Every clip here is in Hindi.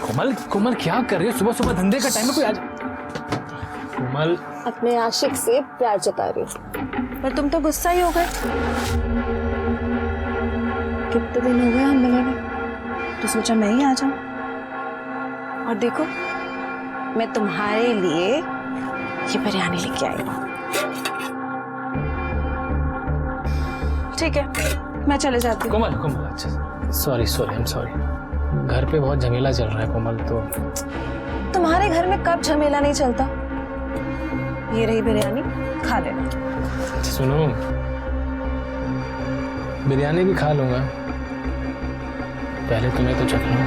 कोमल कोमल क्या कर रही हो? सुबह सुबह धंधे का टाइम है, कोई आज। कोमल अपने आशिक से प्यार जता रही हूँ। पर तुम तो गुस्सा ही हो गए। कितने दिन हो गए हम मिले नहीं। तो सोचा मैं ही आ जाऊं। और देखो मैं तुम्हारे लिए ये बिरयानी लेके आई हूँ। ठीक है मैं चले जाती हूँ। कोमल कोमल अच्छा sorry sorry I am sorry. घर पे बहुत झमेला चल रहा है कोमल। तो तुम्हारे घर में कब झमेला नहीं चलता। ये रही बिरयानी, खा लेना। सुनो, बिरयानी भी खा लूंगा, पहले तुम्हें तो चखना।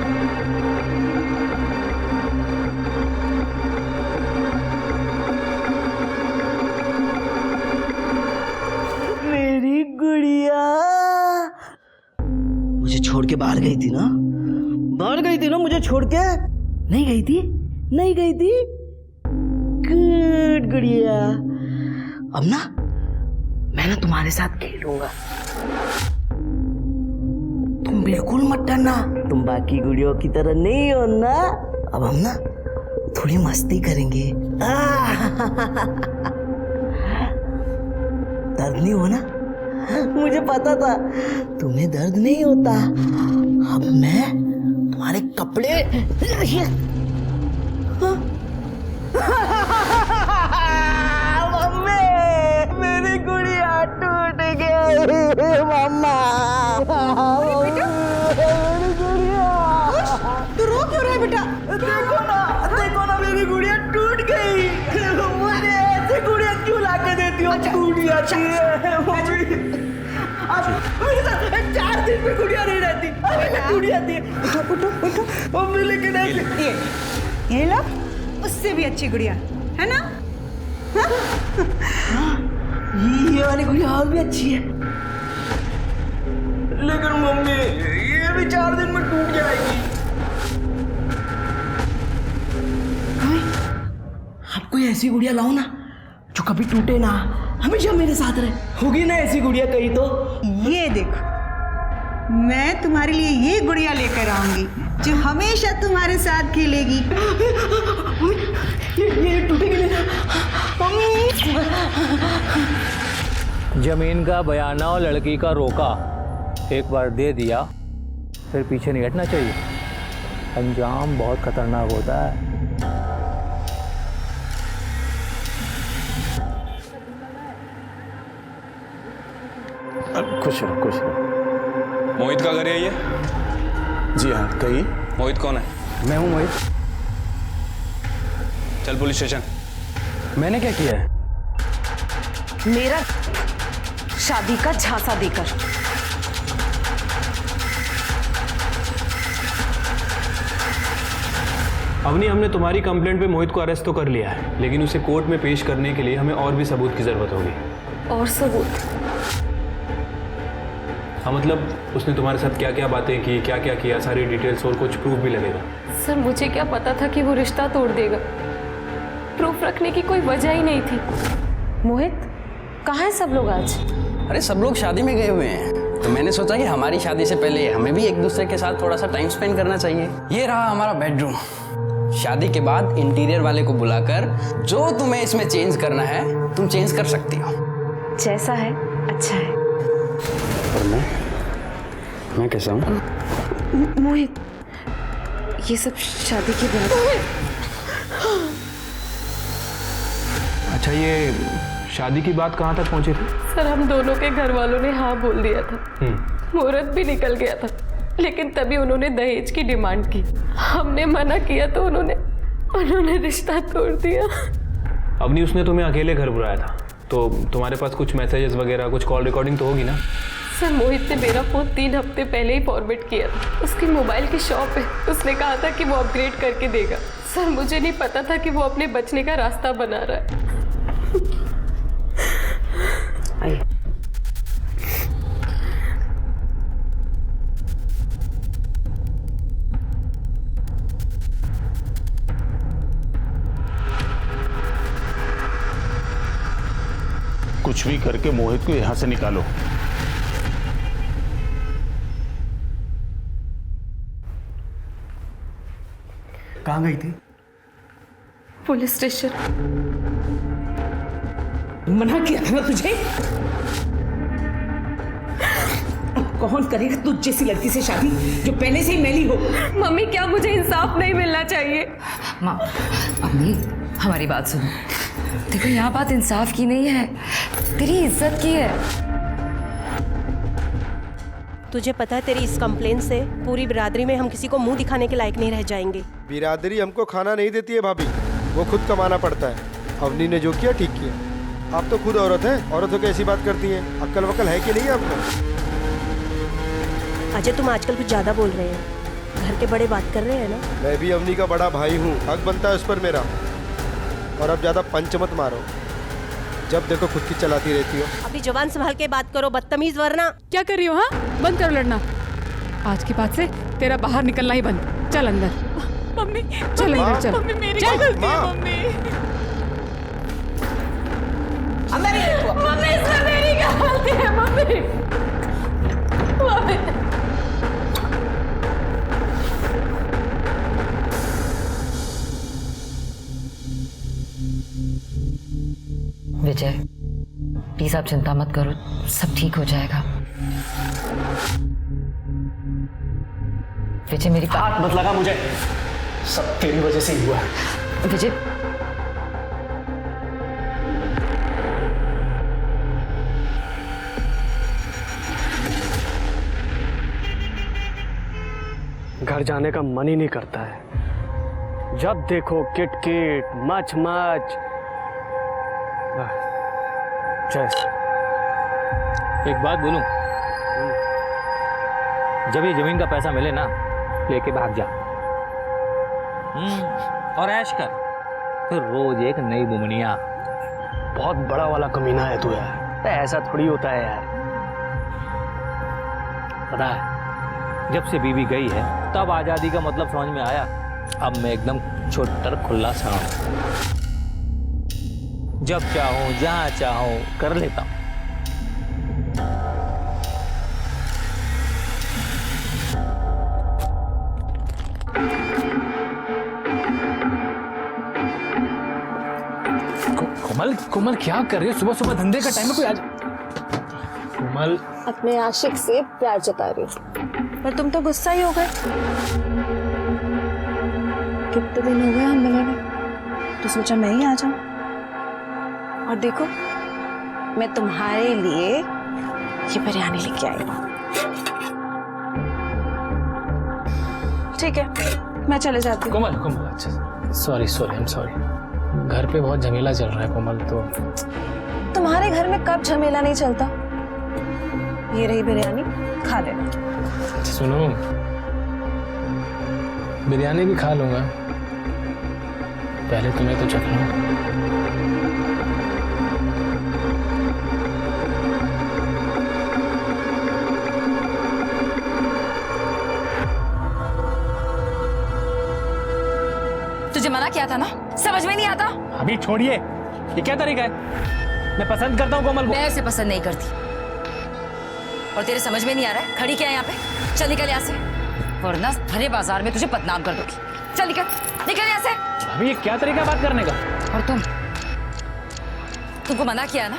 मेरी गुड़िया मुझे छोड़ के बाहर गई थी ना, मुझे छोड़ के नहीं गई थी। गुड गुड़िया। अब ना मैं ना तुम्हारे साथ खेलूंगा, तुम बिल्कुल मत डरना, तुम बाकी गुड़ियों की तरह नहीं हो ना। अब हम ना थोड़ी मस्ती करेंगे। दर्द नहीं हो ना, मुझे पता था तुम्हें दर्द नहीं होता। अब मैं तुम्हारे कपड़े मम्मी मेरी गुड़िया टूट गई। मम्मा मेरी गुड़िया। तू रो क्यों रहा है बेटा? देखो ना मेरी गुड़िया टूट गई। मुझे ऐसे गुड़िया क्यों ला के देती हो? गुड़िया मेरे साथ 4 दिन में गुड़िया नहीं रहती। गुड़िया दी मम्मी, लेकिन ये लो, उससे भी अच्छी गुड़िया है ना। ये वाली गुड़िया और भी अच्छी है, लेकिन मम्मी ये भी 4 दिन में टूट जाएगी। आप कोई ऐसी गुड़िया लाओ ना जो कभी टूटे ना, हमेशा मेरे साथ रहे। होगी ना ऐसी गुड़िया कहीं तो? ये देखो मैं तुम्हारे लिए ये गुड़िया लेकर आऊंगी जो हमेशा तुम्हारे साथ खेलेगी। ये टूटेगी नहीं ना मम्मी। जमीन का बयाना और लड़की का रोका एक बार दे दिया फिर पीछे नहीं हटना चाहिए, अंजाम बहुत खतरनाक होता है। खुश रहो खुश रहो। मोहित का घर है ये? जी हाँ कहिए। मोहित कौन है? मैं हूँ मोहित। चल पुलिस स्टेशन। मैंने क्या किया है? मेरा शादी का झांसा देकर। अवनी, हमने तुम्हारी कंप्लेंट पे मोहित को अरेस्ट तो कर लिया है, लेकिन उसे कोर्ट में पेश करने के लिए हमें और भी सबूत की जरूरत होगी। और सबूत? हाँ मतलब उसने तुम्हारे साथ क्या क्या बातें की, क्या क्या किया, सारी डिटेल्स और कुछ प्रूफ भी लगेगा। सर मुझे क्या पता था कि वो रिश्ता तोड़ देगा। प्रूफ रखने की कोई वजह ही नहीं थी। मोहित कहाँ है सब लोग आज? अरे सब लोग शादी में गए हुए हैं, तो मैंने सोचा कि हमारी शादी से पहले हमें भी एक दूसरे के साथ थोड़ा सा टाइम स्पेंड करना चाहिए। ये रहा हमारा बेडरूम। शादी के बाद इंटीरियर वाले को बुलाकर जो तुम्हें इसमें चेंज करना है तुम चेंज कर सकती हो। जैसा है अच्छा है। पर मैं कैसा हूँ? मोहित ये सब शादी के बाद। अच्छा ये शादी की बात कहाँ तक पहुँची थी? सर हम दोनों के घर वालों ने हाँ बोल दिया था, मुहूर्त भी निकल गया था, लेकिन तभी उन्होंने दहेज की डिमांड की। हमने मना किया तो उन्होंने रिश्ता तोड़ दिया। अवनी, उसने तुम्हें अकेले घर बुलाया था, तो तुम्हारे पास कुछ मैसेजेस वगैरह, कुछ कॉल रिकॉर्डिंग तो होगी ना? सर मोहित ने मेरा फोन 3 हफ्ते पहले ही फॉरवर्ड किया था। उसकी मोबाइल की शॉप है, उसने कहा था कि वो अपग्रेड करके देगा। सर मुझे नहीं पता था कि वो अपने बचने का रास्ता बना रहा है। कुछ भी करके मोहित को यहां से निकालो। कहाँ गई थी? Police station. मना किया था ना तुझे। अब कौन करेगा तुझ जैसी लड़की से शादी जो पहले से ही मैली हो। मम्मी क्या मुझे इंसाफ नहीं मिलना चाहिए? माँ, अम्मी हमारी बात सुनो। देखो यहाँ बात इंसाफ की नहीं है, तेरी इज्जत की है। तुझे पता है तेरी इस कंप्लेन से पूरी बिरादरी में हम किसी को मुंह दिखाने के लायक नहीं रह जाएंगे। बिरादरी हमको खाना नहीं देती है भाभी, वो खुद कमाना पड़ता है। अवनी ने जो किया ठीक किया। आप तो खुद औरत हैं, औरतों की ऐसी बात करती हैं। अक्ल वक्ल है कि नहीं आप में? अजय तुम आजकल कुछ ज्यादा बोल रहे हैं, घर के बड़े बात कर रहे हैं ना। मैं भी अवनी का बड़ा भाई हूँ, हक बनता है उस पर मेरा। और अब ज्यादा पंच मत मारो, जब देखो खुद की चलाती रहती हो। अभी जवान संभाल के बात करो, बदतमीज वरना। क्या कर रही हो? हाँ, बंद करो लड़ना। आज के बाद से तेरा बाहर निकलना ही बंद। चल अंदर। मम्मी चल इधर चल। मम्मी मेरी गलती है मम्मी। मम्मी इसमें मेरी गलती है मम्मी। मम्मी विजय प्लीज आप चिंता मत करो, सब ठीक हो जाएगा। विजय मेरी हाथ मत लगा मुझे, सब तेरी वजह से ही हुआ है। विजय घर जाने का मन ही नहीं करता है। जब देखो किट किट मच मच। एक बात बोलूं, जब ये जमीन का पैसा मिले ना, लेके भाग जा और ऐश कर, फिर रोज एक नई बुमनिया। बहुत बड़ा वाला कमीना है तू यार, तो ऐसा थोड़ी होता है यार। पता है, जब से बीवी गई है तब आजादी का मतलब समझ में आया। अब मैं एकदम छोटर खुला सा हूं, जब चाहूं जहां चाहूं कर लेता हूं। कोमल कोमल क्या कर रही हो? सुबह सुबह धंधे का टाइम है, कोई आज। कोमल अपने आशिक से प्यार जता रही हूँ, पर तुम तो गुस्सा ही हो गए। कितने दिन हो गए हम मिले नहीं, तो सोचा मैं ही आ जाऊं। और देखो मैं तुम्हारे लिए ये बिरयानी लेके आई हूँ। ठीक है, मैं चले जाती हूँ। कोमल कोमल अच्छा sorry sorry I am sorry. घर पे बहुत झमेला चल रहा है कोमल। तो तुम्हारे घर में कब झमेला नहीं चलता? ये रही बिरयानी, खा लेना। सुनो, बिरयानी भी खा लूंगा, पहले तुम्हें तो चख लूं। तुझे मना किया था ना, समझ में नहीं आता। अभी छोड़िए, ये क्या तरीका है? मैं पसंद करता हूँ कोमल को। मैं उसे पसंद नहीं करती, और तेरे समझ में नहीं आ रहा है खड़ी क्या है यहाँ पे? चल निकल यहाँ से, वरना भरे बाजार में तुझे बदनाम कर दूंगी। चल निकल निकल यहाँ से। अभी ये क्या तरीका है बात करने का? और तुमको मना किया ना,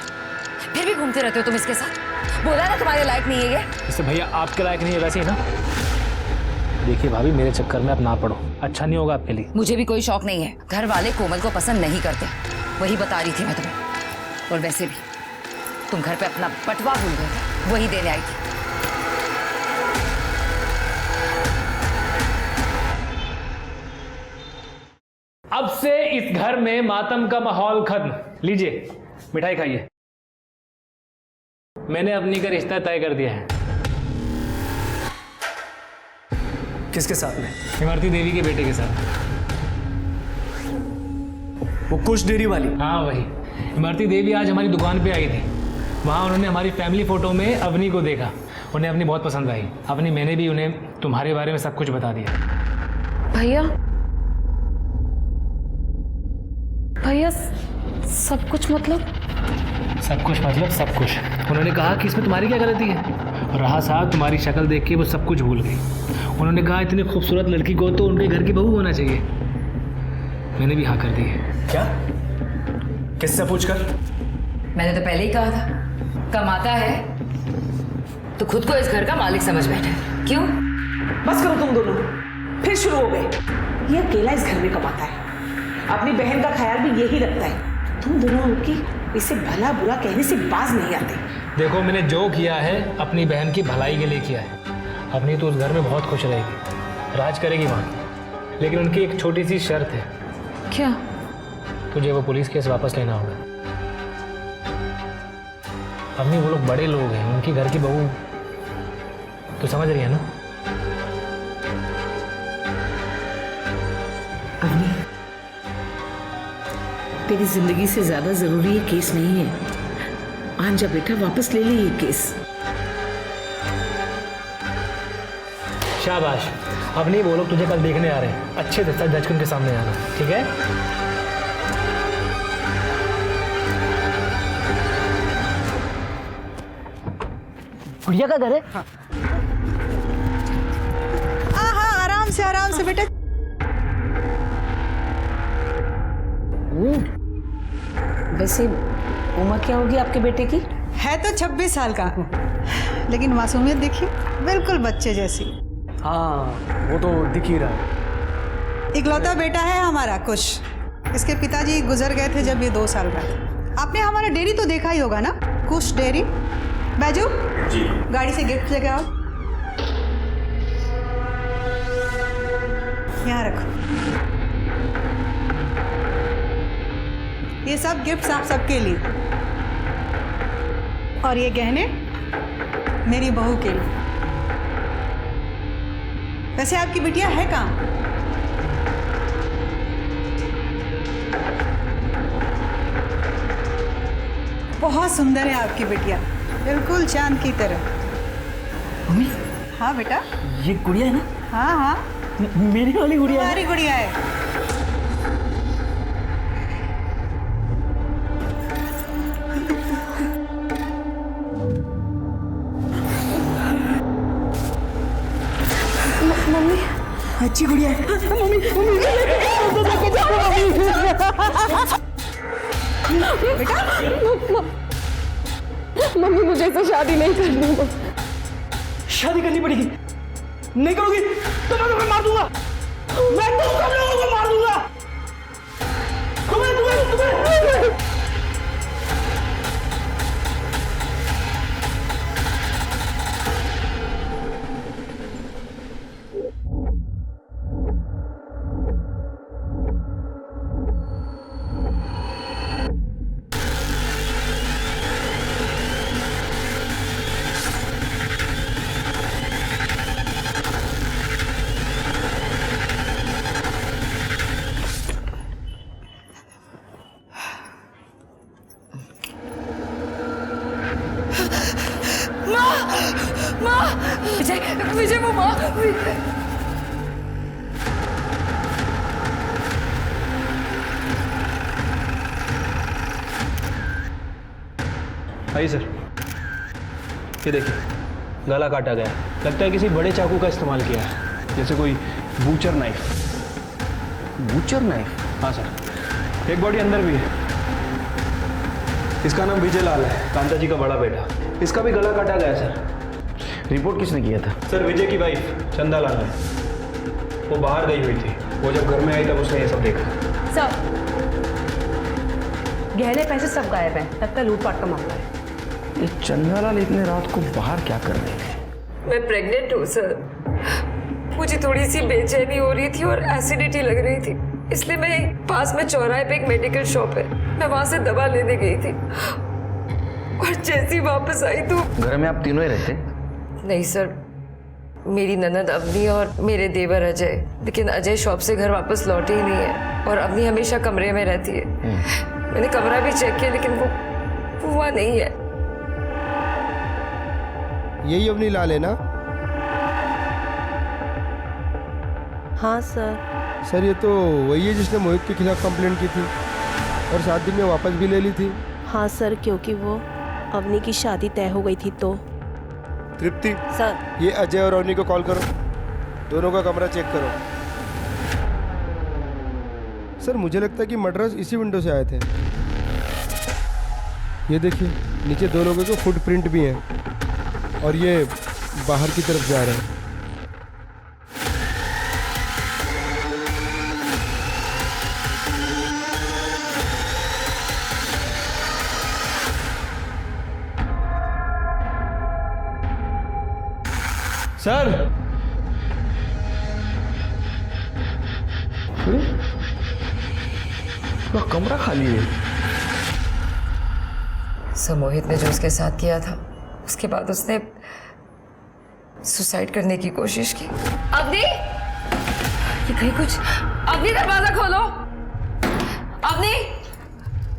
फिर भी घूमते रहते हो तुम इसके साथ। बोला ना तुम्हारे लायक नहीं है ये। इससे भैया आपके लायक नहीं है, वैसे ही ना। देखिए भाभी, मेरे चक्कर में आप ना पड़ो, अच्छा नहीं होगा आपके लिए। मुझे भी कोई शौक नहीं है, घर वाले कोमल को पसंद नहीं करते, वही बता रही थी मैं तुम्हें। और वैसे भी तुम घर पे अपना बटवा भूल गए थे, वही देने आई थी। अब से इस घर में मातम का माहौल खत्म। लीजिए मिठाई खाइए। मैंने अपनी का रिश्ता तय कर दिया है। किसके साथ में? इमरती देवी के बेटे के साथ। वो कुछ डेरी वाली? हाँ वही। इमरती देवी आज हमारी दुकान पे आई थी, वहाँ उन्होंने हमारी फैमिली फोटो में अवनी को देखा, उन्हें अपनी बहुत पसंद आई। अपनी मैंने भी उन्हें तुम्हारे बारे में सब कुछ बता दिया। भैया भैया सब कुछ मतलब? सब कुछ मतलब सब कुछ। उन्होंने कहा कि इसमें तुम्हारी क्या गलती है, और रहा साहब तुम्हारी शक्ल देख के वो सब कुछ भूल गई। उन्होंने कहा इतनी खूबसूरत लड़की को तो उनके घर की बहू होना चाहिए। मैंने भी हाँ कर दी है। क्या? किससे पूछकर? मैंने तो पहले ही कहा था, कमाता है तो खुद को इस घर का मालिक समझ बैठा है। क्यों? बस करो तुम दोनों, फिर शुरू हो गए। ये अकेला इस घर में कमाता है, अपनी बहन का ख्याल भी यही रखता है। तुम दोनों की इसे भला बुरा कहने से बाज नहीं आते। देखो, मैंने जो किया है अपनी बहन की भलाई के लिए किया है। अपनी तो उस घर में बहुत खुश रहेगी, राज करेगी वहाँ। लेकिन उनकी एक छोटी सी शर्त है। क्या? तुझे वो पुलिस केस वापस लेना होगा। अम्मी, वो लोग बड़े लोग हैं, उनकी घर की बहू तो समझ रही है ना? अवनी, तेरी जिंदगी से ज्यादा जरूरी ये केस नहीं है। आन जा बेटा, वापस ले ले ये केस। शाबाश। अब नहीं, वो लोग तुझे कल देखने आ रहे हैं। अच्छे से सच जज के उनके सामने आना, ठीक है? गुड़िया का घर है? हाँ, आराम से बेटा। वैसे उम्र क्या होगी आपके बेटे की? है तो 26 साल का, लेकिन मासूमियत देखिए, बिल्कुल बच्चे जैसी। हाँ, वो तो दिख ही रहा है। इकलौता बेटा है हमारा कुश। इसके पिताजी गुजर गए थे जब ये 2 साल का था। आपने हमारा डेयरी तो देखा ही होगा ना, कुश डेयरी। बैजू जी, गाड़ी से गिफ्ट लेके आओ। यहाँ रखो, ये सब गिफ्ट्स आप सबके लिए, और ये गहने मेरी बहू के लिए। वैसे आपकी बिटिया है कहाँ? बहुत सुंदर है आपकी बिटिया, बिल्कुल चांद की तरह। मम्मी, हाँ बेटा, ये गुड़िया है ना? हाँ हाँ, मेरी वाली गुड़िया है। हमारी गुड़िया है। मम्मी, अच्छी गुड़िया है। मम्मी, बेटा, मम्मी मुझे इससे शादी नहीं करनी है। शादी करनी पड़ेगी। नहीं करोगी तो मैं तुम्हें मार दूंगा। मैं तुम सब लोगों को मार दूंगा। तुम्हें विजय, वो माँ। आइए सर, ये देखिए, गला काटा गया। लगता है किसी बड़े चाकू का इस्तेमाल किया है, जैसे कोई बूचर नाइफ। Butcher knife? हाँ सर, एक बॉडी अंदर भी है। इसका नाम विजय लाल है, कांता जी का बड़ा बेटा। इसका भी गला काटा गया सर। रिपोर्ट किसने किया था? सर, विजय की वाइफ चंदा लाल ने। वो बाहर गई हुई थी, वो जब घर में आई तब उसने ये सब देखा। सर, गहने पैसे सब गायब हैं, लगता है लूटपाट का मामला है। ये चंदा लाल इतने रात को बाहर क्या कर रहे थे? मैं प्रेग्नेंट हूँ सर। मुझे थोड़ी सी बेचैनी हो रही थी और एसिडिटी लग रही थी, इसलिए मैं पास में चौराहे पे एक मेडिकल शॉप है, मैं वहां से दवा लेने गई थी। और जैसी वापस आई तो घर में आप तीनों ही रहते? नहीं सर, मेरी ननद अवनी और मेरे देवर अजय। लेकिन अजय शॉप से घर वापस लौटे ही नहीं है और अवनी हमेशा कमरे में रहती है। मैंने कमरा भी चेक किया लेकिन वो वहाँ नहीं है। यही अवनी लाल है ना? हाँ सर। सर, ये तो वही है जिसने मोहित के खिलाफ कंप्लेंट की थी और 7 दिन में वापस भी ले ली थी। हाँ सर, क्योंकि वो अवनी की शादी तय हो गई थी तो। तृप्ति सर, ये अजय और अवनी को कॉल करो, दोनों का कमरा चेक करो। सर मुझे लगता है कि मर्डरर्स इसी विंडो से आए थे। ये देखिए नीचे 2 लोगों के फुटप्रिंट भी हैं और ये बाहर की तरफ जा रहे हैं। सर पूरा कमरा खाली है। सर मोहित ने जो उसके साथ किया था उसके बाद उसने सुसाइड करने की कोशिश की। अवनी, ये कहीं कुछ। अवनी दरवाजा खोलो। अवनी,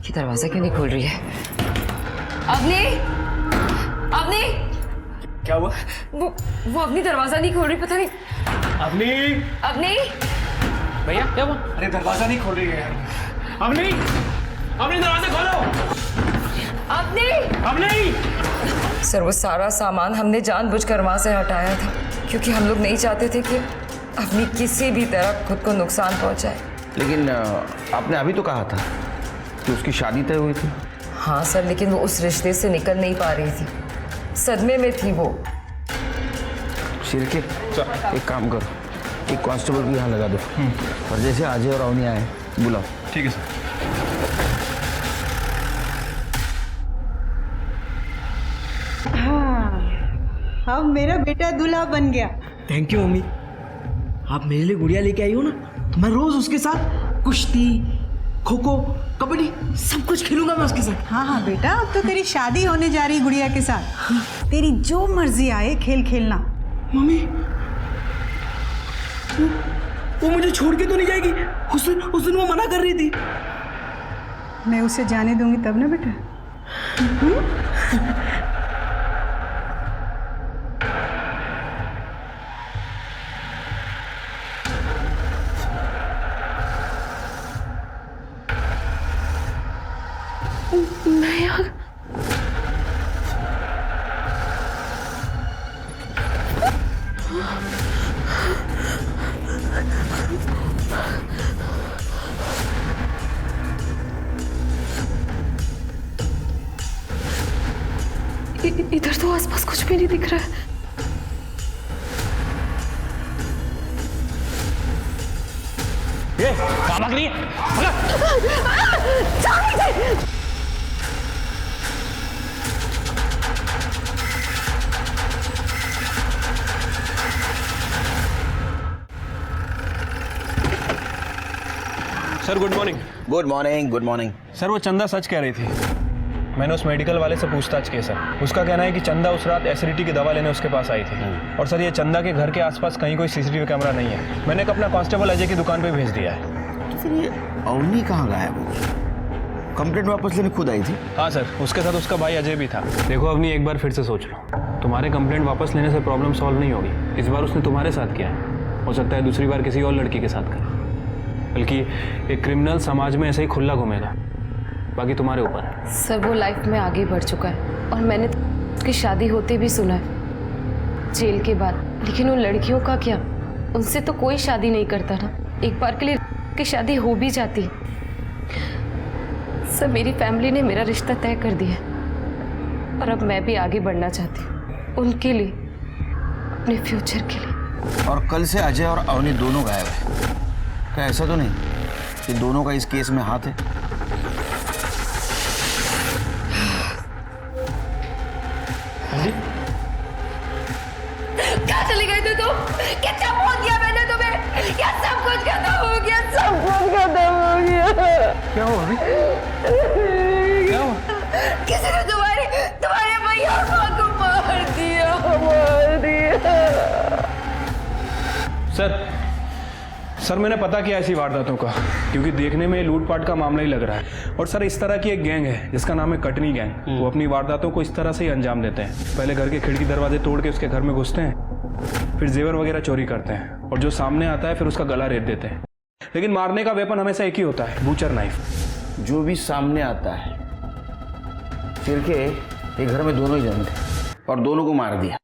ये दरवाजा क्यों नहीं खोल रही है? अवनी, अवनी, क्या हुआ? वो अवनी दरवाजा नहीं खोल रही, पता नहीं। अवनी, अवनी, भैया क्या हुआ? अरे दरवाजा नहीं खोल रही है। अवनी, अवनी दरवाजा खोलो। अवनी, अवनी। सर वो सारा सामान हमने जानबूझकर वहाँ से हटाया था क्योंकि हम लोग नहीं चाहते थे कि अवनी किसी भी तरह खुद को नुकसान पहुँचाए। लेकिन आपने अभी तो कहा था कि उसकी शादी तय हुई थी। हाँ सर, लेकिन वो उस रिश्ते से निकल नहीं पा रही थी, सदमे में थी वो। शिरके एक काम करो, एक कांस्टेबल भी यहाँ लगा दो और जैसे अजय और अवनी आए बुलाओ। ठीक है सर। हाँ, अब मेरा बेटा दूल्हा बन गया। Thank you mummy. आप मेरे लिए गुड़िया लेके आई हो ना, तो मैं रोज उसके साथ कुश्ती, खो खो, कबड्डी सब कुछ खेलूंगा मैं उसके साथ। हाँ हाँ बेटा, अब तो तेरी शादी होने जा रही गुड़िया के साथ। तेरी जो मर्जी आए खेल खेलना। मम्मी वो मुझे छोड़ के तो नहीं जाएगी? उस दिन वो मना कर रही थी। मैं उसे जाने दूंगी तब ना बेटा। इधर तो आसपास कुछ भी नहीं दिख रहा है। ये कहाँ भाग रही है? Sir good morning. Good morning. Good morning. Sir वो चंदा सच कह रही थी। मैंने उस मेडिकल वाले से पूछताछ की सर। उसका कहना है कि चंदा उस रात एसिडिटी की दवा लेने उसके पास आई थी। और सर ये चंदा के घर के आसपास कहीं कोई सीसीटीवी कैमरा नहीं है। मैंने एक अपना कांस्टेबल अजय की दुकान पे भेज दिया है। तो फिर ये अवनी कहाँ गायब हो? कंप्लेंट वापस लेने खुद आई थी? हाँ सर, उसके साथ उसका भाई अजय भी था। देखो अवनी, एक बार फिर से सोच लो। तुम्हारे कंप्लेंट वापस लेने से प्रॉब्लम सॉल्व नहीं होगी। इस बार उसने तुम्हारे साथ किया है, हो सकता है दूसरी बार किसी और लड़की के साथ करे। बल्कि एक क्रिमिनल समाज में ऐसे ही खुला घूमेगा। बाकी तुम्हारे ऊपर है। सर वो लाइफ में आगे बढ़ चुका है और मैंने तो उसकी शादी होते भी सुना है जेल के बाद। लेकिन उन लड़कियों का क्या, उनसे तो कोई शादी नहीं करता ना। एक बार के लिए की शादी हो भी जाती। सर मेरी फैमिली ने मेरा रिश्ता तय कर दिया और अब मैं भी आगे बढ़ना चाहती हूँ उनके लिए, अपने फ्यूचर के लिए। और कल से अजय और अवनी दोनों गायब है। क्या ऐसा तो नहीं कि दोनों का इस केस में हाथ है? क्या चली गई थी तुम? कितना फोन किया मैंने तुम्हें? क्या सब कुछ खत्म हो गया? सब कुछ खत्म हो गया। क्या हुआ अभी? क्या हुआ? किसी ने तुम्हारे भैया और माँ को मार दिया। सर मैंने पता किया ऐसी वारदातों का, क्योंकि देखने में लूटपाट का मामला ही लग रहा है। और सर इस तरह की एक गैंग है जिसका नाम है कटनी गैंग। वो अपनी वारदातों को इस तरह से ही अंजाम देते हैं। पहले घर के खिड़की दरवाजे तोड़ के उसके घर में घुसते हैं, फिर जेवर वगैरह चोरी करते हैं और जो सामने आता है फिर उसका गला रेत देते हैं। लेकिन मारने का वेपन हमेशा एक ही होता है, बूचर नाइफ। जो भी सामने आता है। फिर के ये घर में दोनों ही जन थे और दोनों को मार दिया,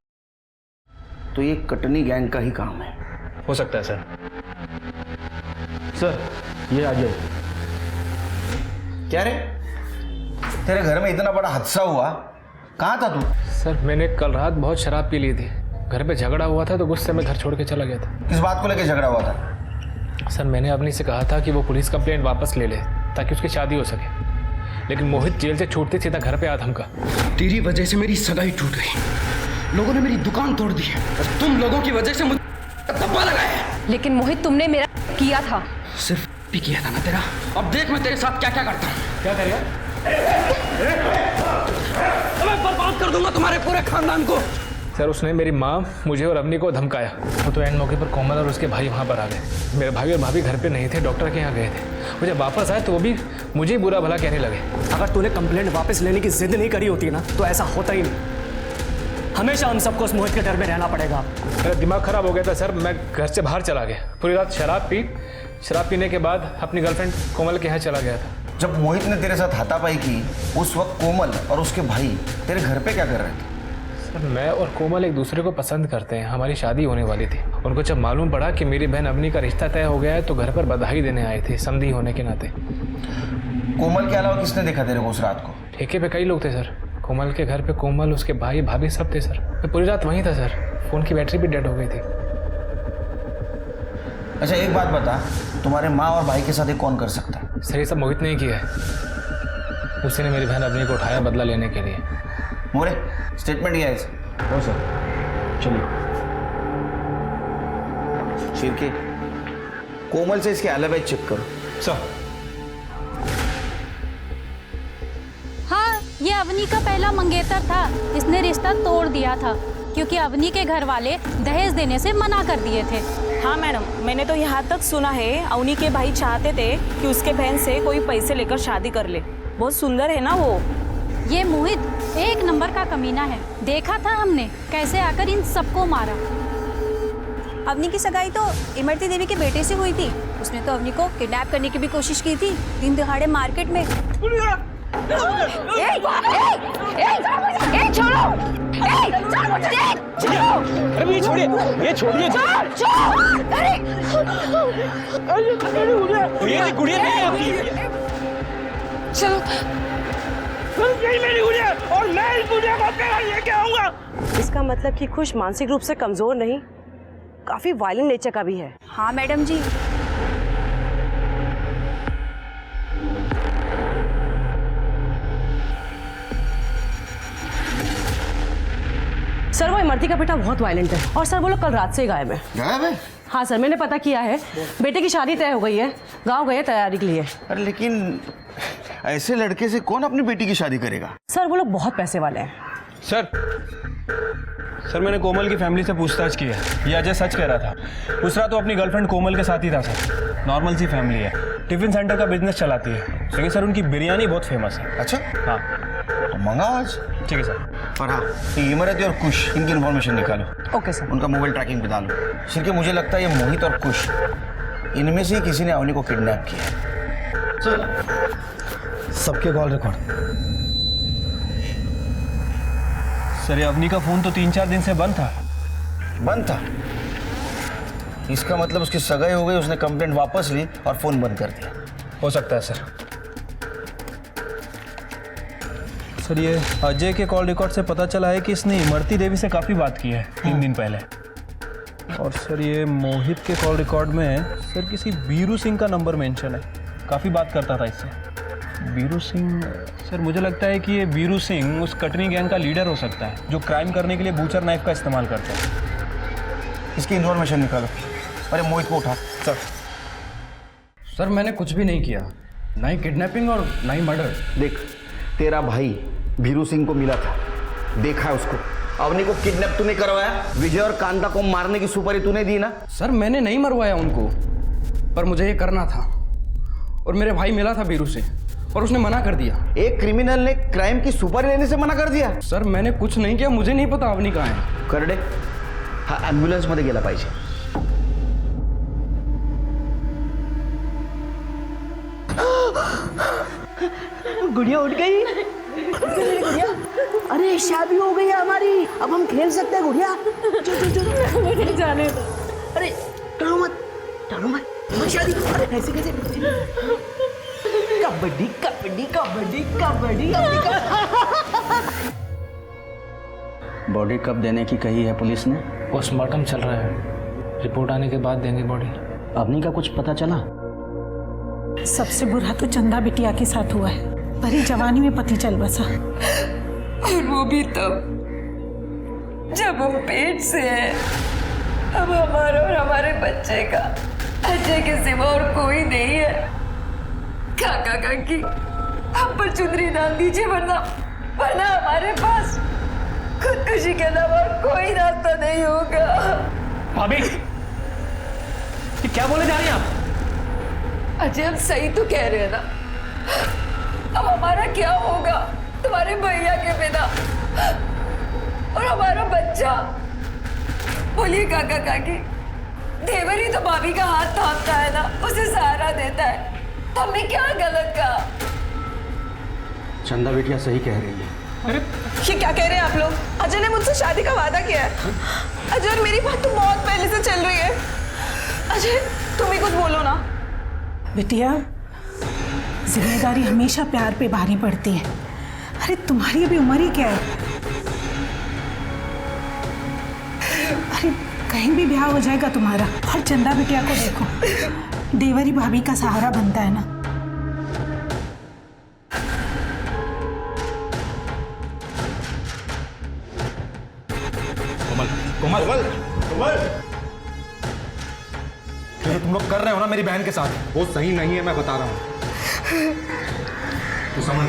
तो ये कटनी गैंग का ही काम है। हो सकता है सर। सर ये अजय। क्या रे, तेरे घर में इतना बड़ा हादसा हुआ, कहाँ था तू? सर मैंने कल रात बहुत शराब पी ली थी, घर पे झगड़ा हुआ था तो गुस्से में घर छोड़ के चला गया था। किस बात को लेकर झगड़ा हुआ था? सर मैंने अवनी से कहा था कि वो पुलिस कंप्लेंट वापस ले ले ताकि उसकी शादी हो सके, लेकिन मोहित जेल से छूटते सीधा घर पे आ धमका। तेरी वजह से मेरी सगाई टूट गई, लोगों ने मेरी दुकान तोड़ दी और तुम लोगों की वजह से मुझे धब्बा लगाया। लेकिन मोहित तुमने मेरा किया था। सिर्फ भी किया था ना तेरा, अब देख मैं तेरे साथ क्या क्या करता हूँ। क्या करेगा? मैं बर्बाद कर दूंगा तुम्हारे पूरे खानदान को। सर उसने मेरी माँ, मुझे और अवनी को धमकाया। वो तो एंड मौके पर कोमल और उसके भाई वहाँ पर आ गए। मेरे भाई और भाभी घर पे नहीं थे, डॉक्टर के यहाँ गए थे। वो जब वापस आए तो वो भी मुझे बुरा भला कहने लगे। अगर तूने कंप्लेंट वापस लेने की जिद नहीं करी होती ना तो ऐसा होता ही नहीं। हमेशा हम सबको उस मोहित के डर में रहना पड़ेगा। मेरा दिमाग खराब हो गया था सर, मैं घर से बाहर चला गया। पूरी रात शराब पीने के बाद अपनी गर्लफ्रेंड कोमल के यहाँ चला गया था। जब मोहित ने तेरे साथ हाथापाई की उस वक्त कोमल और उसके भाई तेरे घर पे क्या कर रहे थे? सर मैं और कोमल एक दूसरे को पसंद करते हैं, हमारी शादी होने वाली थी। उनको जब मालूम पड़ा कि मेरी बहन अवनी का रिश्ता तय हो गया है तो घर पर बधाई देने आए थे, समधी होने के नाते। कोमल के अलावा किसने देखा तेरे को उस रात को? ठेके पे कई लोग थे सर। कोमल के घर पे कोमल, उसके भाई भाभी सब थे सर। मैं पूरी रात वहीं था सर, फ़ोन की बैटरी भी डेड हो गई थी। अच्छा एक बात बता, तुम्हारे माँ और भाई के साथ ये कौन कर सकता है? सर ये सब मोहित ने ही किया है। उसी ने मेरी बहन अवनी को उठाया बदला लेने के लिए। मोरे स्टेटमेंट किया है इसे? हो सर, चलिए। शिरके, कोमल से इसके एलिबी चेक करो। सर हाँ, ये अवनी का पहला मंगेतर था। इसने रिश्ता तोड़ दिया था क्योंकि अवनी के घर वाले दहेज देने से मना कर दिए थे। हाँ मैडम, मैंने तो यहाँ तक सुना है अवनी के भाई चाहते थे कि उसके बहन से कोई पैसे लेकर शादी कर ले। बहुत सुंदर है ना वो। ये मोहित एक नंबर का कमीना है, देखा था हमने कैसे आकर इन सबको मारा। अवनी की सगाई तो इमरती देवी के बेटे से हुई थी। उसने तो अवनी को किडनैप करने की भी कोशिश की थी दिन दहाड़े मार्केट में। अरे ये छोड़िए, ये छोड़िए। ये गुड़िया नहीं है आपकी। चलो यही मेरी गुड़िया और मैं इस गुड़िया को अपने घर लेके आऊंगा। इसका मतलब कि खुश मानसिक रूप से कमजोर नहीं, काफी वायलेंट नेचर का भी है। हाँ मैडम जी। सर वो इमरती का बेटा बहुत वायलेंट है और सर वो लोग कल रात से गायब है। गायब है? हाँ सर, मैंने पता किया है। बेटे की शादी तय हो गई है, गांव गए तैयारी के लिए। अरे लेकिन ऐसे लड़के से कौन अपनी बेटी की शादी करेगा? सर वो लोग बहुत पैसे वाले हैं। सर मैंने कोमल की फैमिली से पूछताछ की है। ये अजय सच कह रहा था। उस रात तो अपनी गर्लफ्रेंड कोमल के साथ ही था सर। नॉर्मल सी फैमिली है, टिफिन सेंटर का बिजनेस चलाती है, लेकिन सर उनकी बिरयानी बहुत फेमस है। अच्छा हाँ, तो मंगाओ आज। ठीक है सर। और हाँ, ये इमरती और कुश, इनकी इन्फॉर्मेशन निकालो। Okay sir. उनका मोबाइल ट्रैकिंग पे डालो। सिर्फ मुझे लगता है ये मोहित और कुश, इनमें से ही किसी ने अवनी को किडनैप किया है। सर सबके कॉल रिकॉर्ड। सर ये अवनी का फोन तो 3-4 दिन से बंद था। बंद था? इसका मतलब उसकी सगाई हो गई, उसने कंप्लेंट वापस ली और फोन बंद कर दिया। हो सकता है सर। सर ये अजय के कॉल रिकॉर्ड से पता चला है कि इसने इमरती देवी से काफ़ी बात की है 3 दिन पहले। और सर ये मोहित के कॉल रिकॉर्ड में सर किसी बीरू सिंह का नंबर मेंशन है, काफ़ी बात करता था इससे। बीरू सिंह, सर मुझे लगता है कि ये बीरू सिंह उस कटनी गैंग का लीडर हो सकता है जो क्राइम करने के लिए बूचर नाइफ का इस्तेमाल करता है। इसकी इन्फॉर्मेशन निकालो। अरे मोहित को उठा। सर मैंने कुछ भी नहीं किया, ना ही किडनैपिंग और ना ही मर्डर। देख, तेरा भाई भीरू सिंह को मिला था, देखा है उसको। अवनी को किडनैप तूने करवाया, विजय और कांता को मारने की सुपारी तूने दी ना? सर मैंने नहीं मरवाया उनको, पर मुझे ये करना था। और मेरे भाई मिला था बीरू से और उसने मना कर दिया। एक क्रिमिनल ने क्राइम की सुपारी लेने से मना कर दिया? सर मैंने कुछ नहीं किया, मुझे नहीं पता अवनी कहाँ है। करडे हा ॲम्ब्युलन्स मध्ये गेला पाहिजे। गुड़िया उठ गई। गुड़िया, अरे शादी हो गई है हमारी, अब हम खेल सकते हैं गुड़िया। चल चल चल। मुझे जाने दो। अरे कहो मत, डालो मत शादी। अरे कैसे कैसे कबड्डी कबड्डी कबड्डी कबड्डी। बॉडी कब देने की कही है पुलिस ने? पोस्टमार्टम चल रहा है, रिपोर्ट आने के बाद देंगे बॉडी। अवनी का कुछ पता चला? सबसे बुरा तो चंदा बिटिया के साथ हुआ है, भरी जवानी में पति चल बसा। और वो भी तब जब हम पेट से हैं। अब हमारा और हमारे बच्चे का अजय के सिवा और कोई नहीं है। काका काकी हम पर चुनरी डाल दीजिए, वरना हमारे पास खुदकुशी के अलावा और कोई रास्ता नहीं होगा। भाभी ये क्या बोले जा रही हैं आप? अजय हम सही तो कह रहे हैं ना। अब हमारा क्या होगा तुम्हारे भैया के बिना, और हमारा बच्चा? बोलिए काका काकी, देवर ही तो भाभी का हाथ थामता है ना, उसे सहारा देता है। तो हमने क्या गलत कहा? चंदा बिटिया सही कह रही है। अरे ये क्या कह रहे हैं आप लोग? अजय ने मुझसे शादी का वादा किया है। अजय और मेरी बात तो बहुत पहले से चल रही है। अजय तुम ही कुछ बोलो ना। बिटिया, जिम्मेदारी हमेशा प्यार पे भारी पड़ती है। अरे तुम्हारी अभी उम्र ही क्या है? अरे कहीं भी ब्याह हो जाएगा तुम्हारा। और चंदा बिटिया को देखो, देवरी भाभी का सहारा बनता है ना। कोमल जो तुम लोग कर रहे हो ना मेरी बहन के साथ, वो सही नहीं है, मैं बता रहा हूं। तो समझ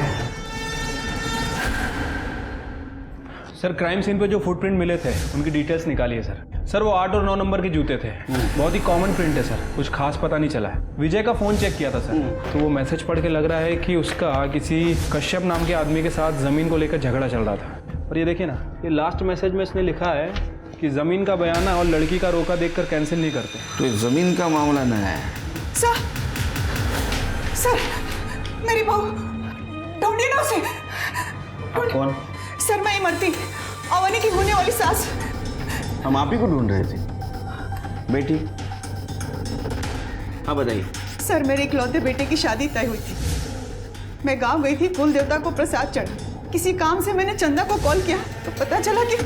सर क्राइम सीन पे जो फुटप्रिंट मिले थे उनकी डिटेल्स निकालिए सर। वो 8 और 9 नंबर के जूते थे। बहुत ही कॉमन प्रिंट है सर, कुछ खास पता नहीं चला है। विजय का फोन चेक किया था सर, तो वो मैसेज पढ़ के लग रहा है कि उसका किसी कश्यप नाम के आदमी के साथ जमीन को लेकर झगड़ा चल रहा था। और ये देखिए ना, ये लास्ट मैसेज में इसने लिखा है कि जमीन का बयाना और लड़की का रोका देखकर कैंसिल नहीं करते। तो ये जमीन का मामला न है। सर मेरी बहू ढूंढिए ना उसे। कौन? सर मैं इमरती, अवनी की होने वाली सास। हम आप ही को ढूंढ रहे थे बेटी। हाँ बताइए। सर मेरे इकलौते बेटे की शादी तय हुई थी। मैं गांव गई थी कुल देवता को प्रसाद चढ़ा। किसी काम से मैंने चंदा को कॉल किया तो पता चला कि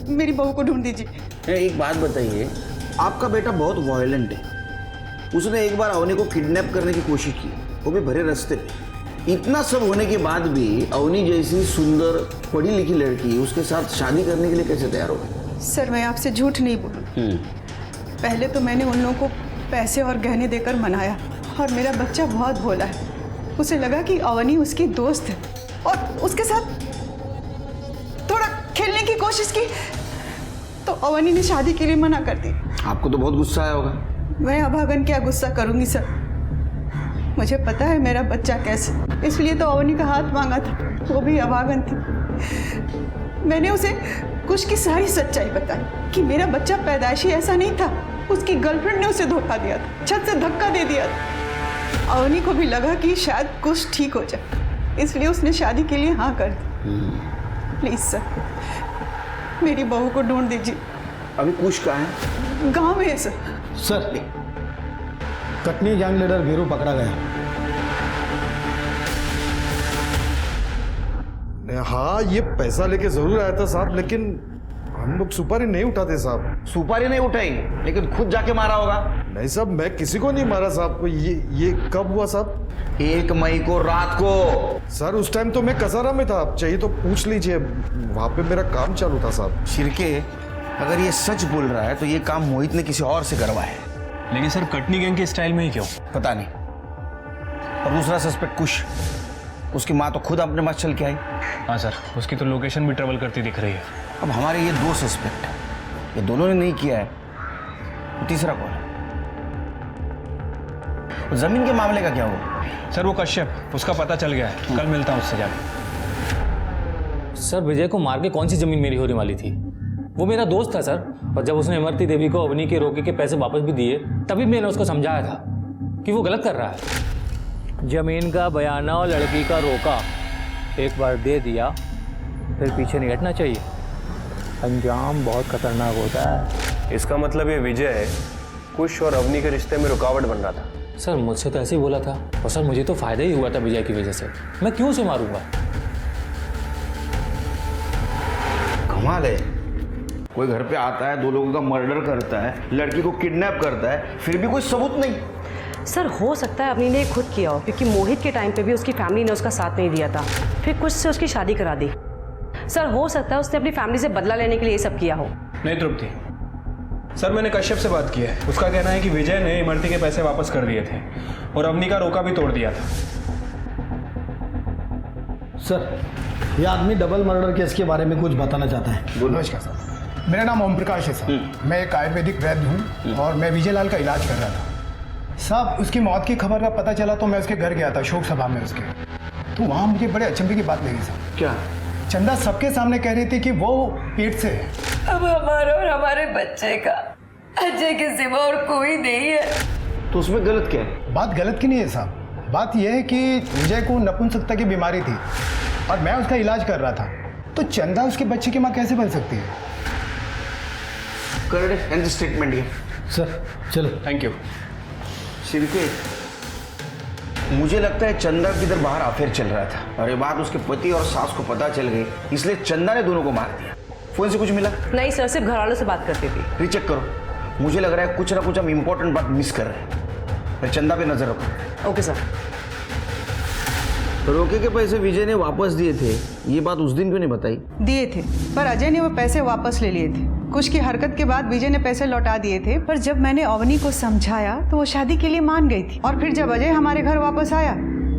मेरी बहू को ढूंढ दीजिए। एक बात बताइए, आपका बेटा बहुत वायलेंट है। उसने एक बार अवनी को किडनैप करने की कोशिश की, वो भी भरे रास्ते पे। इतना सब होने के बाद भी अवनी जैसी सुंदर पढ़ी लिखी लड़की उसके साथ शादी करने के लिए कैसे तैयार हो गई? सर मैं आपसे झूठ नहीं बोलूं। पहले तो मैंने उन लोगों को पैसे और गहने देकर मनाया, और मेरा बच्चा बहुत भोला है। उसे लगा कि अवनी उसकी दोस्त है और उसके साथ थोड़ा खेलने की कोशिश की, तो अवनी ने शादी के लिए मना कर दी। आपको तो बहुत गुस्सा आया होगा। मैं अभागन क्या गुस्सा करूंगी सर, मुझे पता है मेरा बच्चा कैसे, इसलिए तो अवनी का हाथ मांगा था। वो भी अभागन थी। मैंने उसे कुछ की सारी सच्चाई बताई कि मेरा बच्चा पैदाइशी ऐसा नहीं था, उसकी गर्लफ्रेंड ने उसे धोखा दिया था, छत से धक्का दे दिया था। अवनी को भी लगा कि शायद कुछ ठीक हो जाए, इसलिए उसने शादी के लिए हाँ कर दी। प्लीज सर मेरी बहू को ढूंढ दीजिए। अभी कुछ कहाँ है? गाँव में है sir. Sir Katni gang leader Veeru पकड़ा गया। हाँ ये पैसा लेके जरूर आया था साहब, लेकिन हम लोग सुपारी नहीं उठाते साहब। सुपारी नहीं उठाई, लेकिन खुद जाके मारा होगा। नहीं साहब, मैं किसी को नहीं मारा साहब को। ये कब हुआ साहब? 1 मई को रात को। सर उस टाइम तो मैं कसारा में था, आप चाहिए तो पूछ लीजिए, वहां पे मेरा काम चालू था साहब। शिरके अगर ये सच बोल रहा है तो ये काम मोहित ने किसी और से करवाया है। लेकिन सर कटनी गैंग के स्टाइल में ही क्यों? पता नहीं। और दूसरा सस्पेक्ट कुश, उसकी माँ तो खुद अपने पास चल के आई। हाँ सर, उसकी तो लोकेशन भी ट्रेवल करती दिख रही है। अब हमारे ये 2 सस्पेक्ट हैं, ये दोनों ने नहीं किया है, तो तीसरा कौन है? जमीन के मामले का क्या हुआ? सर वो कश्यप, उसका पता चल गया है, कल मिलता हूँ उससे जाकर। सर विजय को मार के कौन सी जमीन मेरी होने वाली थी? वो मेरा दोस्त था सर, और जब उसने इमरती देवी को अवनी के रोके के पैसे वापस भी दिए, तभी मैंने उसको समझाया था कि वो गलत कर रहा है। जमीन का बयाना और लड़की का रोका एक बार दे दिया, फिर पीछे नहीं हटना चाहिए। अंजाम बहुत खतरनाक होता है। इसका मतलब ये विजय कुश और अवनी के रिश्ते में रुकावट बन रहा था। सर मुझसे तो ऐसे ही बोला था, और सर मुझे तो फायदा ही हुआ था विजय की वजह से। मैं क्यों उसे मारूंगा? कमाल है, कोई घर पे आता है, 2 लोगों का मर्डर करता है, लड़की को किडनैप करता है, फिर भी कोई सबूत नहीं। सर हो सकता है अवनी ने खुद किया हो, क्योंकि मोहित के टाइम पे भी उसकी फैमिली ने उसका साथ नहीं दिया था, फिर कुछ से उसकी शादी करा दी। सर हो सकता है उसने अपनी फैमिली से बदला लेने के लिए ये सब किया हो। नहीं तृप्ति, सर मैंने कश्यप से बात की है, उसका कहना है कि विजय ने इमरती के पैसे वापस कर दिए थे और अवनी का रोका भी तोड़ दिया था। सर ये आदमी डबल मर्डर केस के बारे में कुछ बताना चाहता है। नमस्कार सर, मेरा नाम ओम प्रकाश है सर। मैं एक आयुर्वेदिक वैद्य हूँ और मैं विजय लाल का इलाज कर रहा था। साहब उसकी मौत की खबर का पता चला तो मैं उसके घर गया था, शोक सभा में उसके। तो वहाँ मुझे बड़े अचंभे की बात लगी सर। क्या? चंदा सबके सामने कह रही थी कि वो पेट से है। अब हमारा और हमारे बच्चे का अजय के सिवा और कोई नहीं है। तो उसमें गलत क्या है? बात गलत की नहीं है साहब, बात यह है कि विजय को नपुंसकता की बीमारी थी और मैं उसका इलाज कर रहा था, तो चंदा उसके बच्चे की माँ कैसे बन सकती है? कर स्टेटमेंट ये सर। चलो थैंक यू। शिरके, मुझे लगता है चंदा किधर बाहर अफेयर चल रहा था और ये बात उसके पति और सास को पता चल गई, इसलिए चंदा ने दोनों को मार दिया। फोन से कुछ मिला? नहीं सर, सिर्फ घर वालों से बात करती थी। रीचेक करो, मुझे लग रहा है कुछ ना कुछ हम इंपॉर्टेंट बात मिस कर रहे हैं। मैं चंदा पे नजर रखूं। Okay sir. रोके के पैसे विजय ने वापस दिए थे, ये बात उस दिन क्यों नहीं बताई? दिए थे, पर अजय ने वो पैसे वापस ले लिए थे। कुछ की हरकत के बाद विजय ने पैसे लौटा दिए थे, पर जब मैंने अवनी को समझाया तो वो शादी के लिए मान गई थी। और फिर जब अजय हमारे घर वापस आया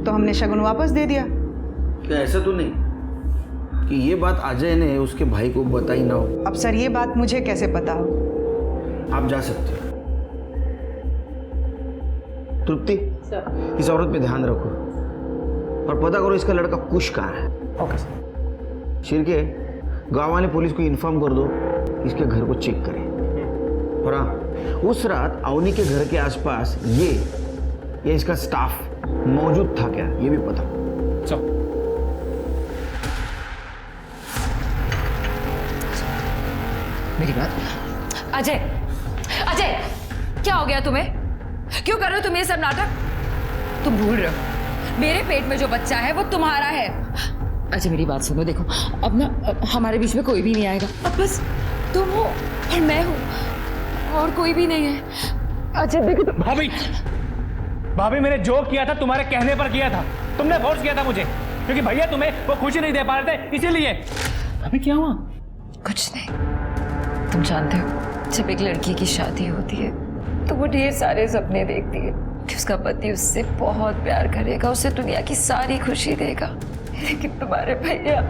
तो हमने शगुन वापस दे दिया। क्या ऐसा तो नहीं कि ये बात अजय ने उसके भाई को बताई ना हो? अब सर ये बात मुझे कैसे पता हो? आप जा सकते हो। तृप्ति, इस औरत पे ध्यान रखो और पता करो इसका लड़का कुश कहाँ है। Okay sir. शिरके, गाँव वाले पुलिस को इन्फॉर्म कर दो, इसके घर को चेक करें। और हाँ, उस रात अवनी के घर के आसपास ये या इसका स्टाफ मौजूद था क्या, ये भी पता। चलो मेरी बात। अजय, अजय क्या हो गया तुम्हें? क्यों कर रहे हो तुम ये सब नाटक? तुम भूल रहे हो मेरे पेट में जो बच्चा है वो तुम्हारा है। अजय मेरी बात सुनो, देखो अब ना हमारे बीच में कोई भी नहीं आएगा। अब बस तुम हो और मैं हूँ और कोई भी नहीं है। अजय देखो। भाभी, भाभी मैंने जो किया था तुम्हारे कहने पर किया था, तुमने फोर्स किया था मुझे, क्योंकि भैया तुम्हें वो खुशी नहीं दे पा रहे थे, इसीलिए। अभी क्या हुआ? कुछ नहीं, तुम जानते हो जब एक लड़की की शादी होती है तो वो ढेर सारे सपने देखती है कि उसका पति उससे बहुत प्यार करेगा, उसे दुनिया की सारी खुशी देगा। लेकिन तुम्हारे भैया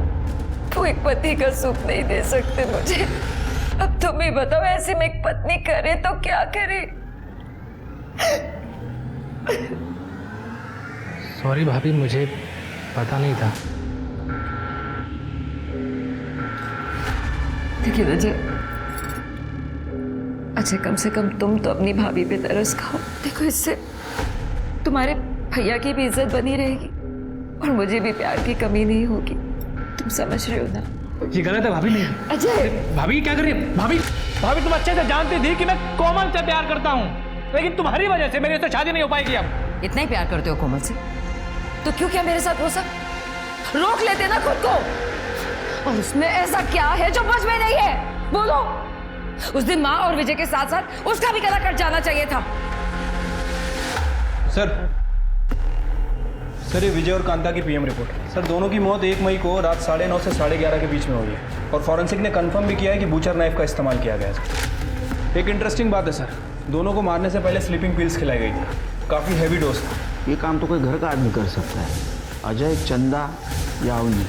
वो एक पति का सुख नहीं दे सकते मुझे। अब तुम ही बताओ, ऐसे में एक पत्नी करे तो क्या करे? सॉरी भाभी, मुझे पता नहीं था। देखिए अजय, कम से कम तुम तो अपनी भाभी पे तरस खाओ। देखो इससे तुम्हारे भैया की भी इज्जत बनी रहेगी और मुझे भी प्यार की कमी नहीं होगी। तुम समझ रहे हो ना? ये गलत है भाभी। नहीं अजय, भाभी क्या कर रही है? भाभी, भाभी तुम अच्छे से जानती थी कि मैं कोमल से प्यार करता हूँ, लेकिन तुम्हारी वजह से मेरी उससे शादी नहीं हो पाएगी। अब इतना ही प्यार करते हो कोमल से तो क्यों क्या मेरे साथ वो सब रोक लेते ना खुद को? और उसमें ऐसा क्या है जो मुझ में नहीं है? बोलो। उस दिन माँ और विजय के साथ साथ उसका भी गला कट जाना चाहिए था। सर ये विजय और कांता की पीएम रिपोर्ट। सर दोनों की मौत 1 मई को रात 9:30 से 11:30 के बीच में हुई है और फॉरेंसिक ने कंफर्म भी किया है कि बूचर नाइफ का इस्तेमाल किया गया है। एक इंटरेस्टिंग बात है सर, दोनों को मारने से पहले स्लीपिंग पिल्स खिलाई गई थी, काफ़ी हैवी डोज था। ये काम तो कोई घर का आदमी कर सकता है, अजय, चंदा या अवनी।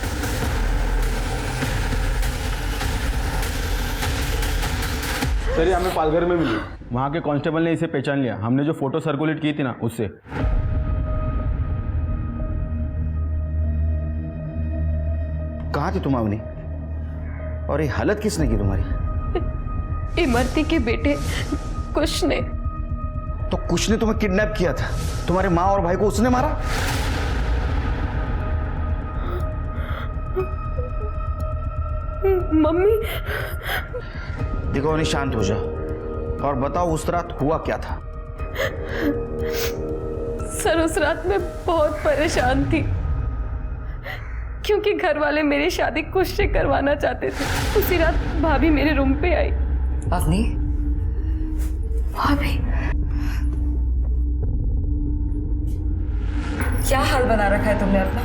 सर ये हमें पालघर में मिली, वहाँ के कांस्टेबल ने इसे पहचान लिया। हमने जो फोटो सर्कुलेट की थी ना उससे। कहाँ थी तुम अवनी? और ये हालत किसने की तुम्हारी? इमरती के बेटे कुश ने। तो कुश ने तुम्हें किडनैप किया था, तुम्हारे माँ और भाई को उसने मारा? मम्मी। देखो अवनी, शांत हो जाओ। और बताओ उस रात हुआ क्या था? सर उस रात मैं बहुत परेशान थी क्योंकि घर वाले मेरी शादी कुछ से करवाना चाहते थे। उसी रात भाभी मेरे रूम पे आई। अवनी, भाभी क्या हाल बना रखा है तुमने अपना?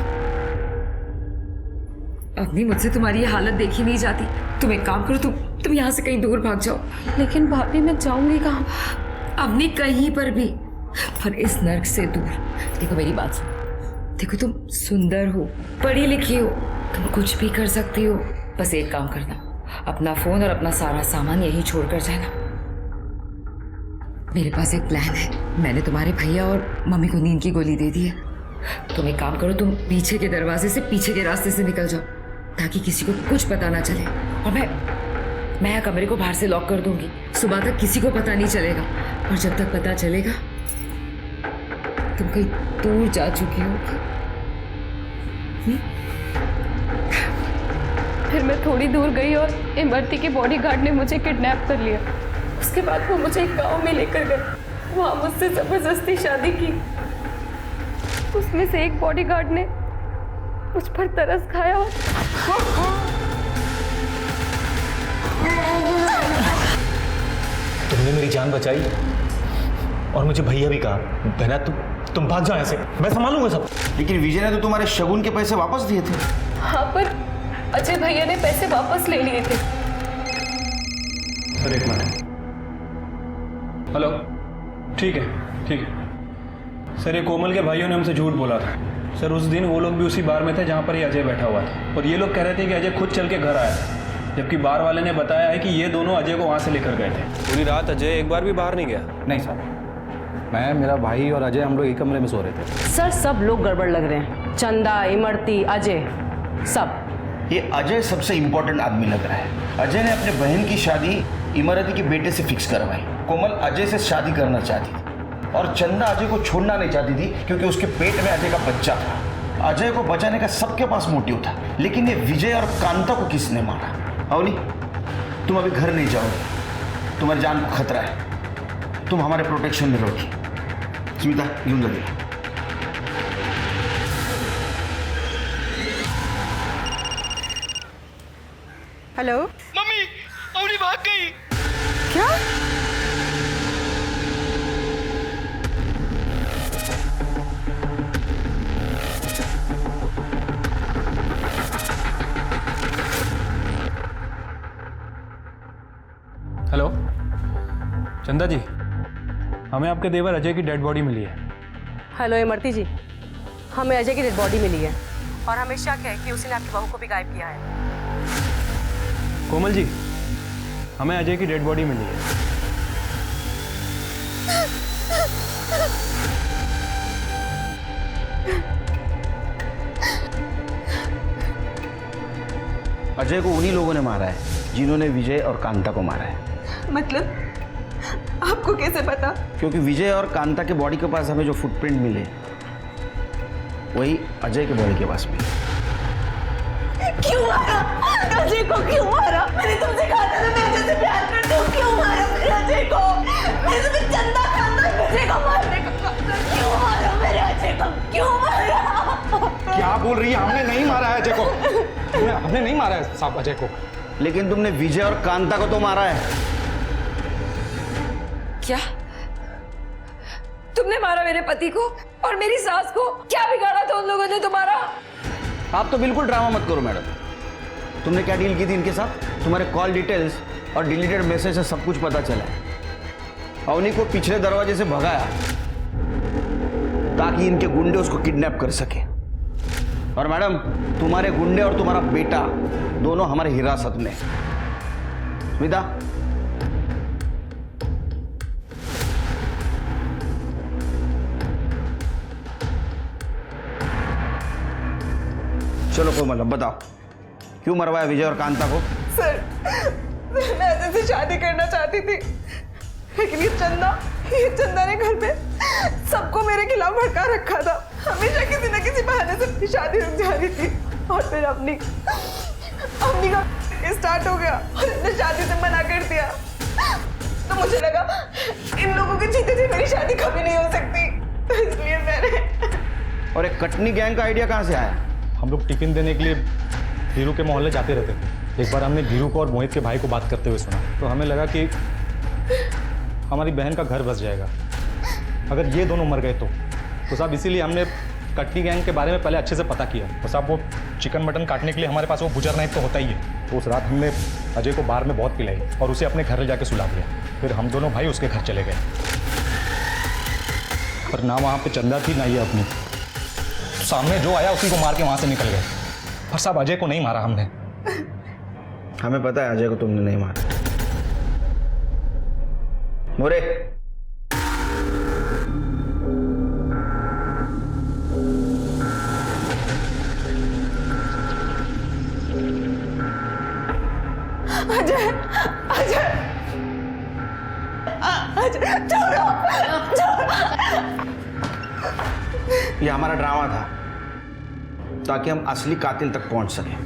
अवनी, मुझसे तुम्हारी ये हालत देखी नहीं जाती। तुम एक काम करो, तुम यहाँ से कहीं दूर भाग जाओ। लेकिन भाभी मैं जाऊंगी कहाँ? अवनी, कहीं पर भी, पर इस नर्क से दूर। देखो मेरी बात सुनो, देखो तुम सुंदर हो, पढ़ी लिखी हो, तुम कुछ भी कर सकती हो। बस एक काम करना, अपना फोन और अपना सारा सामान यहीं छोड़कर जाना। मेरे पास एक प्लान है। मैंने तुम्हारे भैया और मम्मी को नींद की गोली दे दी है। तुम एक काम करो, तुम पीछे के दरवाजे से, पीछे के रास्ते से निकल जाओ ताकि किसी को कुछ पता ना चले। और मैं कमरे को बाहर से लॉक कर दूंगी। सुबह तक किसी को पता नहीं चलेगा, और जब तक पता चलेगा तुम कहीं दूर जा चुकी हो। फिर मैं थोड़ी दूर गई और इमरती के बॉडीगार्ड ने मुझे किडनैप कर लिया। उसके बाद वो मुझे एक गांव में लेकर गए। वहां मुझसे जबरदस्ती शादी की। उसमें से एक बॉडीगार्ड ने मुझ पर तरस खाया और तुमने मेरी जान बचाई और मुझे भैया भी कहा, बहना तुम भाग जाओ ऐसे, मैं संभालूंगा सब। लेकिन विजय ने तो तुम्हारे शगुन के पैसे वापस दिए थे। हाँ, पर अजय भैया ने पैसे वापस ले लिए थे। सर एक मिनट। हेलो, ठीक है। सर ये कोमल के भाइयों ने हमसे झूठ बोला था। सर उस दिन वो लोग भी उसी बार में थे जहाँ पर ये अजय बैठा हुआ था, और ये लोग कह रहे थे कि अजय खुद चल के घर आया था, जबकि बार वाले ने बताया है कि ये दोनों अजय को वहाँ से लेकर गए थे। पूरी रात अजय एक बार भी बाहर नहीं गया? नहीं सर, मैं, मेरा भाई और अजय हम लोग एक कमरे में सो रहे थे। सर सब लोग गड़बड़ लग रहे हैं, चंदा, इमरती, अजय, सब। ये अजय सबसे इम्पोर्टेंट आदमी लग रहा है। अजय ने अपने बहन की शादी इमरती के बेटे से फिक्स करवाई। कोमल अजय से शादी करना चाहती थी, और चंदा अजय को छोड़ना नहीं चाहती थी क्योंकि उसके पेट में अजय का बच्चा था। अजय को बचाने का सबके पास मोटिव था, लेकिन ये विजय और कांता को किसने मारा? अवनी, तुम अभी घर नहीं जाओगे, तुम्हारी जान को खतरा है, तुम हमारे प्रोटेक्शन में रहोगी। स्मिता, यूं लगे। हेलो मम्मी, अवनी भाग गई। क्या? हेलो चंदा जी, हमें आपके देवर अजय की डेड बॉडी मिली है। हेलो इमरती जी, हमें अजय की डेड बॉडी मिली है और हमें शक है कि उसने आपकी बहू को भी गायब किया है। कोमल जी, हमें अजय की डेड बॉडी मिली है। अजय को उन्हीं लोगों ने मारा है जिन्होंने विजय और कांता को मारा है। मतलब आपको कैसे पता? क्योंकि विजय और कांता के बॉडी के पास हमें जो फुटप्रिंट मिले वही अजय के बॉडी के पास भी। क्यों मारा? अजय को क्यों मारा? मैंने तुमसे कहा था मैं अजय से प्यार करती हूँ। क्यों मारा मेरे अजय को? मैंने तुम्हें चंदा खानदान अजय को मारने को कहा था। क्यों मारा मेरे अजय को? क्यों मारा? क्या बोल रही है? हमने नहीं मारा है अजय को। हमने नहीं मारा है साहब अजय को। लेकिन तुमने विजय और कांता को तो मारा है। क्या तुमने मारा मेरे पति को और मेरी सास को? क्या बिगाड़ा था उन लोगों ने तुम्हारा? आप तो बिल्कुल ड्रामा मत करो मैडम। तुमने क्या डील की थी इनके साथ? तुम्हारे कॉल डिटेल्स और डिलीटेड मैसेज से सब कुछ पता चला। अवनी को पिछले दरवाजे से भगाया ताकि इनके गुंडे उसको किडनैप कर सके। और मैडम, तुम्हारे गुंडे और तुम्हारा बेटा दोनों हमारे हिरासत में। स्मिता, चलो कोमल, अब बताओ क्यों मरवाया विजय और कांता को? सर मैं अजय से शादी करना चाहती थी, लेकिन ये चंदा ने घर पे सबको मेरे खिलाफ भड़का रखा था। हमेशा किसी न किसी बहाने से शादी रुक जा रही थी, और फिर अपनी का स्टार्ट हो गया और इसने शादी से मना कर दिया। तो मुझे लगा इन लोगों के जीते जी मेरी शादी कभी नहीं हो सकती, तो इसलिए मैंने। और एक कटनी गैंग का आइडिया कहाँ से आया? हम लोग टिफिन देने के लिए धीरू के मोहल्ले जाते रहते थे। एक बार हमने धीरू को और मोहित के भाई को बात करते हुए सुना, तो हमें लगा कि हमारी बहन का घर बस जाएगा अगर ये दोनों मर गए तो साहब इसीलिए हमने कटनी गैंग के बारे में पहले अच्छे से पता किया। तो साहब वो चिकन मटन काटने के लिए हमारे पास वो बुजर नाइफ तो होता ही है। तो उस रात हमने अजय को बार में बहुत पिलाई और उसे अपने घर ले जाके सुला दिया। फिर हम दोनों भाई उसके घर चले गए, पर ना वहाँ पे चंदा थी ना ये अपनी। सामने जो आया उसी को मार के वहाँ से निकल गए। पर साहब अजय को नहीं मारा हमने। हमें पता है अजय को तुमने नहीं मारा। मोरे, अजय, अजय, अजय, छोड़ो, ये हमारा ड्रामा था ताकि हम असली कातिल तक पहुंच सकें।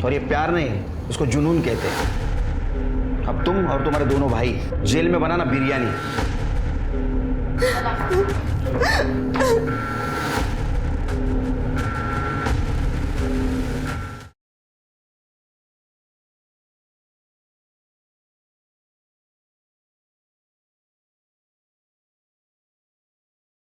और ये प्यार नहीं, इसको जुनून कहते हैं। अब तुम और तुम्हारे दोनों भाई जेल में बनाना बिरयानी।